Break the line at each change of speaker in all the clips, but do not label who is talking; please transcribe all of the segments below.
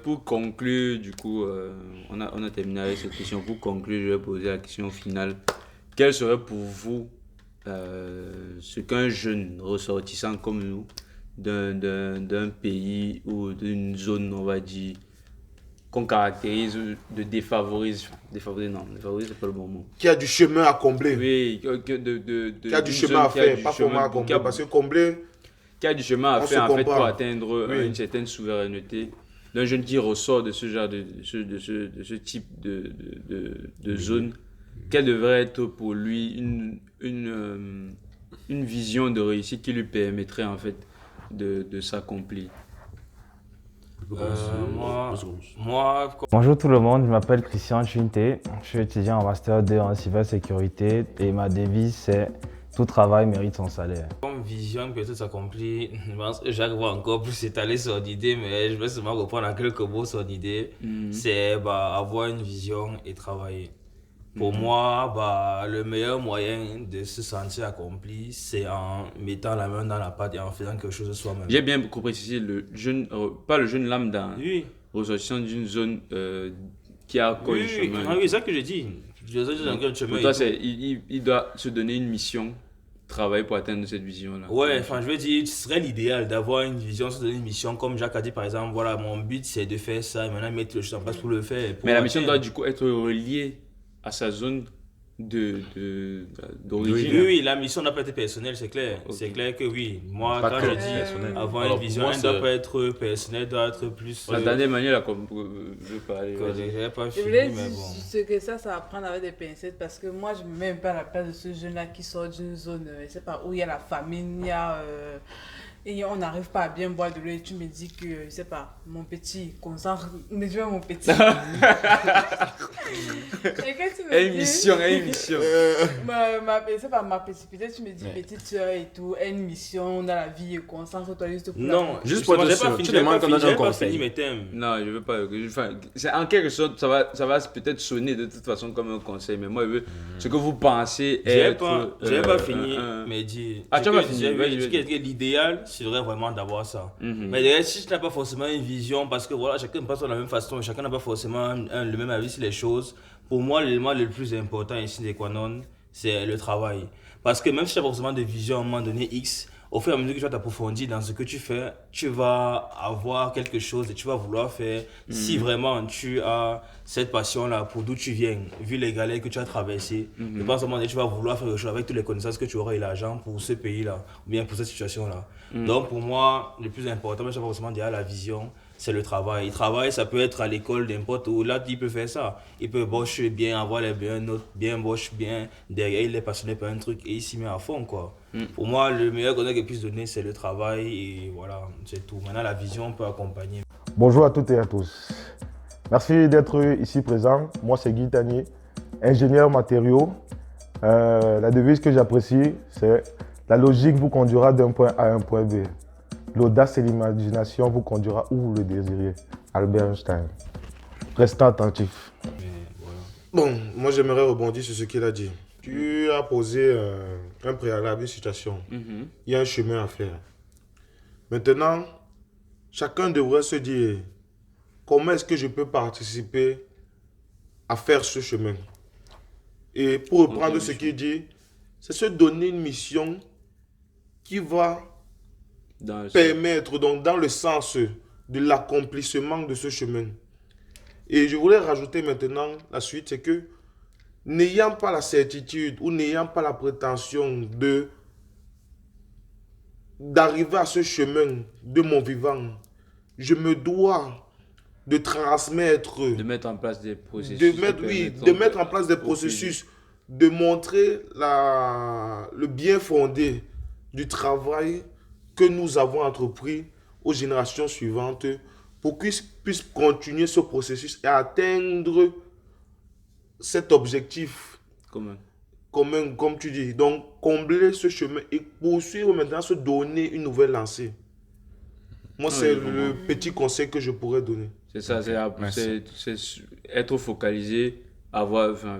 Pour conclure, du coup, on a terminé avec cette question. Pour conclure, je vais poser la question finale. Quel serait pour vous ce qu'un jeune ressortissant comme nous d'un pays ou d'une zone, on va dire, qu'on caractérise de défavorisé, non, défavorisé, c'est pas le bon mot.
Qui a du chemin à combler.
Oui,
Qui a du chemin à faire, pas forcément à combler. Parce que combler,
qui a du chemin à faire en fait pour atteindre
oui,
une certaine souveraineté. D'un jeune qui ressort de ce genre de ce type de zone, quelle devrait être pour lui une vision de réussite qui lui permettrait en fait de s'accomplir.
Bonjour tout le monde, je m'appelle Christian Chunté, je suis étudiant en Master 2 en cybersécurité et ma devise c'est tout travail mérite son salaire.
Comme vision que tout s'accomplit, je pense que Jacques va encore plus s'étaler son idée, mais je vais seulement reprendre en quelques mots son idée. C'est avoir une vision et travailler. Pour moi, le meilleur moyen de se sentir accompli, c'est en mettant la main dans la pâte et en faisant quelque chose de soi-même.
J'ai bien précisé le jeune, pas le jeune lambda,
oui,
ressortissant d'une zone qui a encore un chemin.
Oui, c'est ça que j'ai dit.
Pour toi, il doit se donner une mission, travailler pour atteindre cette vision-là.
Ouais, enfin, je veux dire, ce serait l'idéal d'avoir une vision, se donner une mission. Comme Jacques a dit, par exemple, voilà, mon but c'est de faire ça et maintenant mettre les choses en place pour le faire.
Mais la mission doit du coup être reliée à sa zone d'origine.
Oui, la mission doit pas être personnelle, c'est clair. Okay. C'est clair que oui. Moi,
pas
quand je dis avoir une vision, elle ne doit pas être personnelle, doit être plus.
La dernière manière, là, comme je veux parler.
Je voulais dire que ça va prendre avec des pincettes parce que moi, je ne me mets même pas à la place de ce jeune-là qui sort d'une zone, je sais pas, où il y a la famine, il y a. Et on n'arrive pas à bien boire de l'eau et tu me dis que, je sais pas, mon petit, concentre, mais je veux mon petit. Et que tu me
émission.
Ma petite, peut-être tu me dis petite soeur et tout, une mission dans la vie, concentre-toi juste pour
non,
juste pour te sûr, tu demandes qu'on donne un conseil.
Non, je veux pas. Enfin, c'est en quelque sorte, ça va peut-être sonner de toute façon comme un conseil, mais moi, je veux ce que vous pensez être.
J'ai pas fini, mais dis.
Ah, tu as pas fini.
L'idéal, c'est vraiment d'avoir ça. Mais d'ailleurs, si tu n'as pas forcément une vision, parce que voilà, chacun ne pense pas de la même façon, chacun n'a pas forcément le même avis sur les choses. Pour moi, l'élément le plus important ici des Quanon, c'est le travail. Parce que même si tu n'as pas forcément de vision à un moment donné X, au fur et à mesure que tu vas t'approfondir dans ce que tu fais, tu vas avoir quelque chose et tu vas vouloir faire. Si vraiment tu as cette passion-là pour d'où tu viens, vu les galères que tu as traversées, je pense à un moment donné, tu vas vouloir faire quelque chose avec toutes les connaissances que tu auras et l'argent pour ce pays-là, ou bien pour cette situation-là. Donc pour moi, le plus important, même si je pas forcément derrière la vision, c'est le travail. Le travail, ça peut être à l'école, n'importe où. Là, il peut faire ça. Il peut bosser bien, avoir les bonnes notes, bien bosser bien. Derrière, il est passionné par un truc et il s'y met à fond, quoi. Pour moi, le meilleur conseil qu'il puisse donner, c'est le travail et voilà, c'est tout. Maintenant, la vision, on peut accompagner.
Bonjour à toutes et à tous. Merci d'être ici présent. Moi, c'est Guy Tanier, ingénieur matériaux. La devise que j'apprécie, c'est la logique vous conduira d'un point A à un point B. L'audace et l'imagination vous conduira où vous le désirez. Albert Einstein. Restez attentifs.
Bon, moi j'aimerais rebondir sur ce qu'il a dit. Tu as posé un préalable, une situation. Il y a un chemin à faire. Maintenant, chacun devrait se dire comment est-ce que je peux participer à faire ce chemin. Et pour reprendre ce qu'il dit, c'est se donner une mission qui va permettre, donc dans le sens de l'accomplissement de ce chemin. Et je voulais rajouter maintenant la suite, c'est que n'ayant pas la certitude ou n'ayant pas la prétention d'arriver à ce chemin de mon vivant, je me dois de transmettre,
de mettre en place des processus,
de mettre en place des processus, de montrer le bien fondé du travail que nous avons entrepris aux générations suivantes pour qu'ils puissent continuer ce processus et atteindre cet objectif commun, comme tu dis. Donc, combler ce chemin et poursuivre maintenant, se donner une nouvelle lancée. Moi, c'est le petit conseil que je pourrais donner.
C'est ça, c'est être focalisé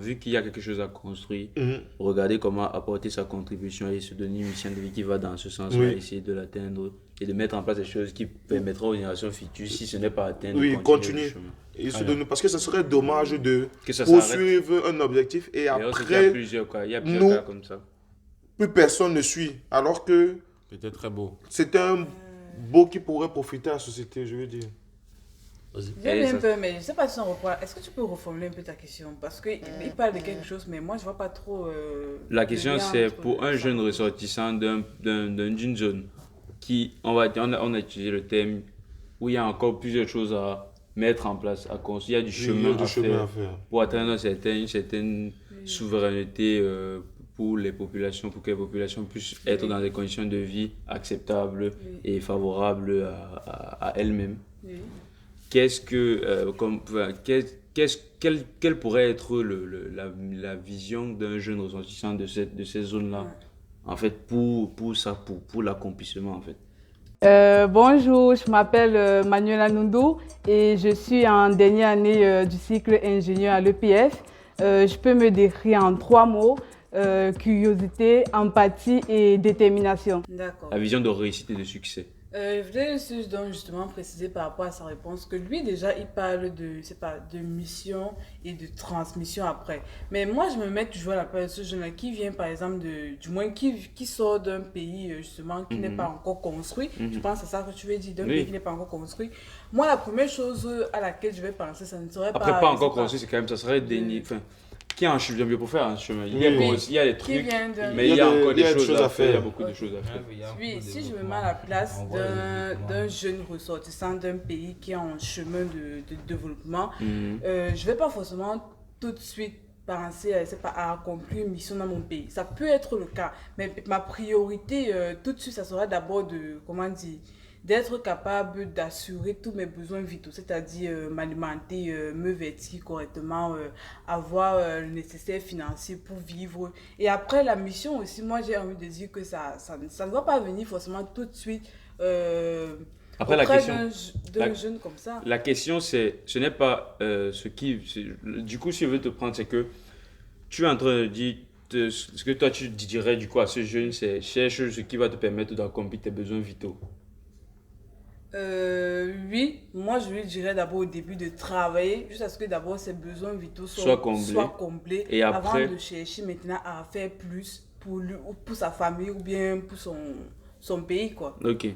vu qu'il y a quelque chose à construire, regarder comment apporter sa contribution et se donner une mission de vie qui va dans ce sens-là, essayer de l'atteindre et de mettre en place des choses qui permettront aux générations futures, si ce n'est pas atteindre,
oui, continuer. Et se donner, parce que ce serait dommage de poursuivre un objectif et après,
il y a plusieurs cas comme ça.
Plus personne ne suit, alors que
c'était très beau.
C'est un beau qui pourrait profiter à la société, je veux dire.
J'aime un peu, mais je ne sais pas si on reprend. Est-ce que tu peux reformuler un peu ta question? Parce qu'il parle de quelque chose, mais moi, je ne vois pas trop.
La question, c'est pour un jeune ressortissant d'une zone qui, on a utilisé le thème où il y a encore plusieurs choses à mettre en place, à construire. Il y a du chemin à faire pour atteindre une certaine souveraineté pour les populations, pour que les populations puissent être dans des conditions de vie acceptables et favorables à elles-mêmes. Quelle pourrait être la vision d'un jeune ressortissant de ces zones-là, en fait, pour l'accomplissement, en fait?
Bonjour, je m'appelle Manuela Nundou et je suis en dernière année du cycle ingénieur à l'EPF. Je peux me décrire en 3 mots. Curiosité, empathie et détermination.
D'accord.
La vision de réussite et de succès.
Je voulais justement préciser par rapport à sa réponse que lui déjà il parle de mission et de transmission après. Mais moi je me mets toujours à la place de ce jeune-là qui vient par exemple qui sort d'un pays justement qui n'est pas encore construit. Je pense que c'est ça que tu veux dire, d'un pays qui n'est pas encore construit. Moi la première chose à laquelle je vais penser, ça ne serait
pas encore construit, c'est quand même, ça serait déni. Qui a un chemin pour faire un chemin. Il y a des trucs, mais il y a encore des choses à faire. Il y a beaucoup de choses à faire.
Oui, si je me mets à la place d'un jeune ressortissant d'un pays qui est en chemin de développement, je ne vais pas forcément tout de suite penser à accomplir une mission dans mon pays. Ça peut être le cas, mais ma priorité tout de suite, ça sera d'abord d'être capable d'assurer tous mes besoins vitaux, c'est-à-dire m'alimenter, me vêtir correctement, avoir le nécessaire financier pour vivre. Et après la mission aussi, moi j'ai envie de dire que ça ne doit pas venir forcément tout de suite
après la question
d'un jeune comme ça.
La question ce n'est pas du coup si je veux te prendre, c'est que tu es en train de dire ce que toi tu dirais du coup à ce jeune, c'est cherche ce qui va te permettre d'accomplir tes besoins vitaux.
Oui, moi je lui dirais d'abord au début de travailler jusqu'à ce que d'abord ses besoins vitaux soient comblés
et après,
avant de chercher maintenant à faire plus pour lui ou pour sa famille ou bien pour son pays quoi.
Ok,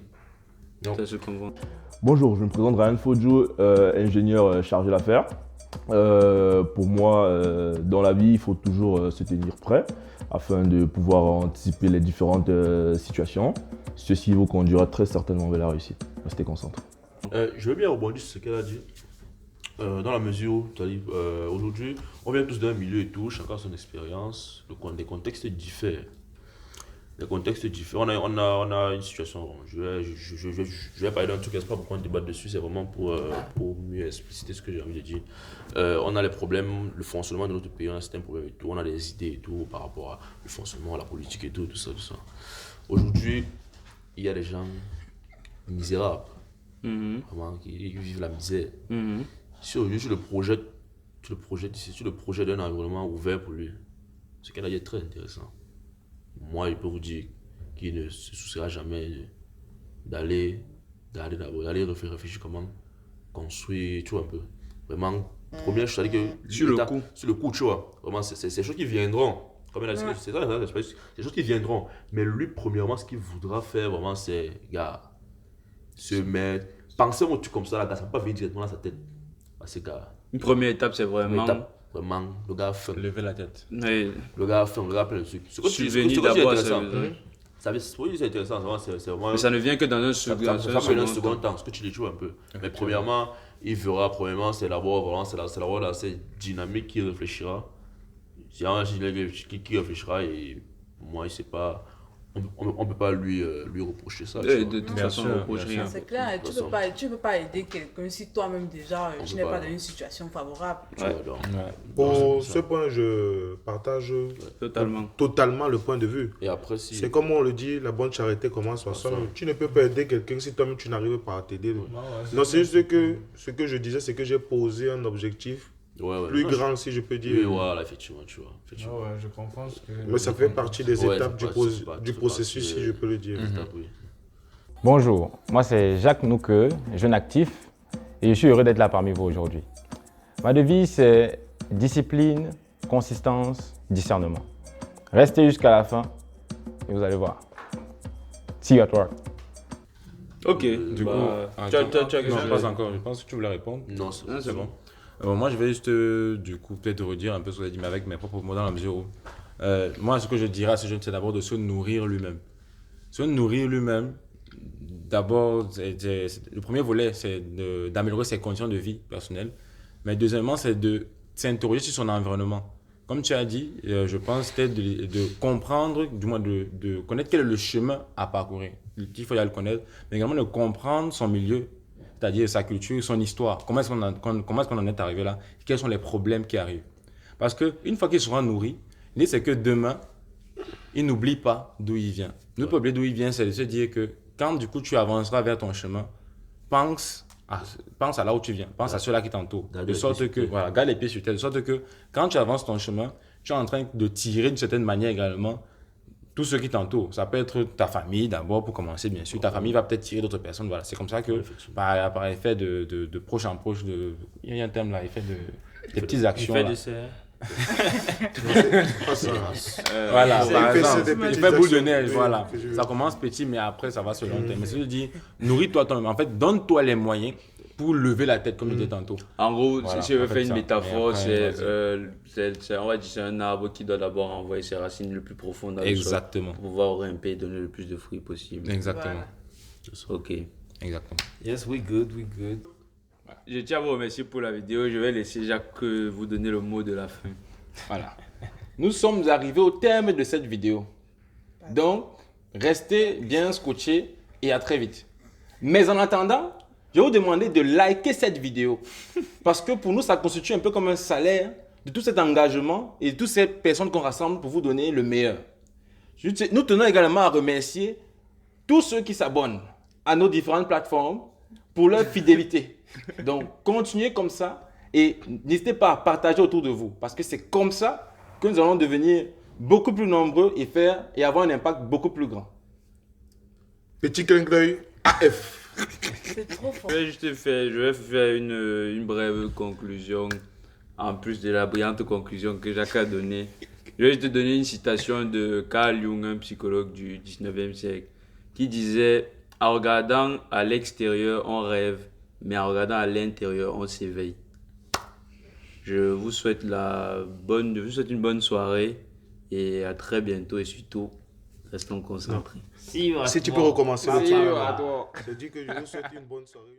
ça se comprend.
Bonjour, je me présente Ryan Fodjo, ingénieur chargé d'affaires. Pour moi, dans la vie, il faut toujours se tenir prêt afin de pouvoir anticiper les différentes situations. Ceci vous conduira très certainement vers la réussite. Restez concentrés.
Je veux bien rebondir sur ce qu'elle a dit. Dans la mesure où, aujourd'hui, on vient tous d'un milieu et tout, chacun a son expérience, des contextes diffèrent. Les contextes diffèrent. On a une situation, je vais parler d'un truc, c'est pas pourquoi on débat dessus, c'est vraiment pour mieux expliciter ce que j'ai envie de dire. On a les problèmes, le fonctionnement de notre pays, on a certains problèmes et tout, on a des idées et tout par rapport au fonctionnement, à la politique et tout ça. Aujourd'hui, il y a des gens misérables, vraiment, qui vivent la misère. Si aujourd'hui tu le projettes d'un environnement ouvert pour lui, ce qu'elle a dit est très intéressant. Moi, je peux vous dire qu'il ne se souciera jamais d'aller réfléchir comment construire, tu vois, un peu. Vraiment, première chose, c'est-à-dire que sur le coup, tu vois, vraiment, c'est des choses qui viendront. Comme elle a dit, c'est des choses qui viendront. Mais lui, premièrement, ce qu'il voudra faire, vraiment, c'est, gars, se mettre, penser un truc comme ça, là, ça ne va pas venir directement dans sa tête. Parce que, gars,
une première étape, c'est vraiment
le gars fait. Lever la tête.
Oui.
Le gars fait plein de trucs.
Subvenir d'abord,
c'est intéressant, c'est vraiment.
Mais ça ne vient que dans un second
temps. Ce que tu dis, tu vois un peu. Mais premièrement, il verra, c'est d'abord dans cette dynamique qui réfléchira. C'est un qui réfléchira et moi, il sait pas. On ne peut pas lui reprocher ça.
De toute façon, on reproche rien.
C'est clair, tu peux pas aider quelqu'un si toi-même déjà tu n'es pas dans une situation favorable.
Pour ce point, je partage totalement le point de vue.
Et après,
c'est comme on le dit, la bonne charité commence par soi. Tu ne peux pas aider quelqu'un si toi-même tu n'arrives pas à t'aider. Non, c'est juste que ce que je disais, c'est que j'ai posé un objectif plus grand, si je peux dire.
Oui, voilà, effectivement, tu vois. Effectivement.
Ouais, je comprends ce que...
Mais ça fait partie des
Ouais,
étapes du processus, si je peux le dire.
Oui.
Bonjour, moi c'est Jacques Nouqueux, jeune actif, et je suis heureux d'être là parmi vous aujourd'hui. Ma devise c'est discipline, consistance, discernement. Restez jusqu'à la fin et vous allez voir. See you at work.
Ok,
Du coup,
tu as
non,
quelque chose
pas encore. Je pense que tu voulais répondre.
Non,
c'est bon.
Moi, je vais juste, du coup, peut-être redire un peu ce que j'ai dit, mais avec mes propres mots dans la mesure où, moi, ce que je dirais à ce jeune, c'est d'abord de se nourrir lui-même. Se nourrir lui-même, d'abord, le premier volet, c'est d'améliorer ses conditions de vie personnelles. Mais deuxièmement, c'est de s'interroger sur son environnement. Comme tu as dit, je pense peut-être de comprendre, du moins de connaître quel est le chemin à parcourir. Il faut y aller le connaître, mais également de comprendre son milieu, c'est-à-dire sa culture, son histoire. Comment est-ce qu'on en est arrivé là? Quels sont les problèmes qui arrivent? Parce qu'une fois qu'il sera nourri, l'idée c'est que demain, il n'oublie pas d'où il vient. Ne pas oublier d'où il vient, c'est de se dire que quand du coup tu avanceras vers ton chemin, pense à là où tu viens, pense à ceux-là qui t'entourent. De sorte que, voilà, garde les pieds sur terre, de sorte que quand tu avances ton chemin, tu es en train de tirer d'une certaine manière également tous ceux qui t'entourent. Ça peut être ta famille d'abord pour commencer, bien sûr. Ta famille va peut-être tirer d'autres personnes. Voilà. C'est comme ça que, par effet de proche en proche, il y a un terme là, effet des petites actions.
Effet
Là.
de serre.
Voilà, par exemple,
des
tu fais boule de neige,
oui,
voilà.
que je-
Ça commence petit, mais après, ça va se long terme. Mais c'est de dire, nourris-toi toi-même. En fait, donne-toi les moyens pour lever la tête, comme je disais tantôt.
En gros,
Voilà,
si je veux
en fait,
faire une
ça.
métaphore,
Mais après,
on va dire c'est un arbre qui doit d'abord envoyer ses racines le plus profond dans le sol
Exactement.
pour pouvoir grimper et donner le plus de fruits possible.
Exactement.
Ok.
Exactement.
Yes, we good.
Je tiens à vous remercier pour la vidéo. Je vais laisser Jacques vous donner le mot de la fin.
Voilà. Nous sommes arrivés au terme de cette vidéo. Donc, restez bien scotchés et à très vite. Mais en attendant, je vais vous demander de liker cette vidéo. Parce que pour nous, ça constitue un peu comme un salaire de tout cet engagement et de toutes ces personnes qu'on rassemble pour vous donner le meilleur. Nous tenons également à remercier tous ceux qui s'abonnent à nos différentes plateformes pour leur fidélité. Donc, continuez comme ça et n'hésitez pas à partager autour de vous parce que c'est comme ça que nous allons devenir beaucoup plus nombreux et avoir un impact beaucoup plus grand.
Petit clin d'œil, AF.
C'est trop fort.
Je vais faire une brève conclusion, en plus de la brillante conclusion que Jacques a donnée. Je vais te donner une citation de Carl Jung, un psychologue du 19e siècle, qui disait « En regardant à l'extérieur, on rêve, mais en regardant à l'intérieur, on s'éveille. » Je vous souhaite une bonne soirée et à très bientôt et surtout, restons concentrés.
Si tu peux recommencer.
See you at work.
Je dis que je vous souhaite une bonne soirée.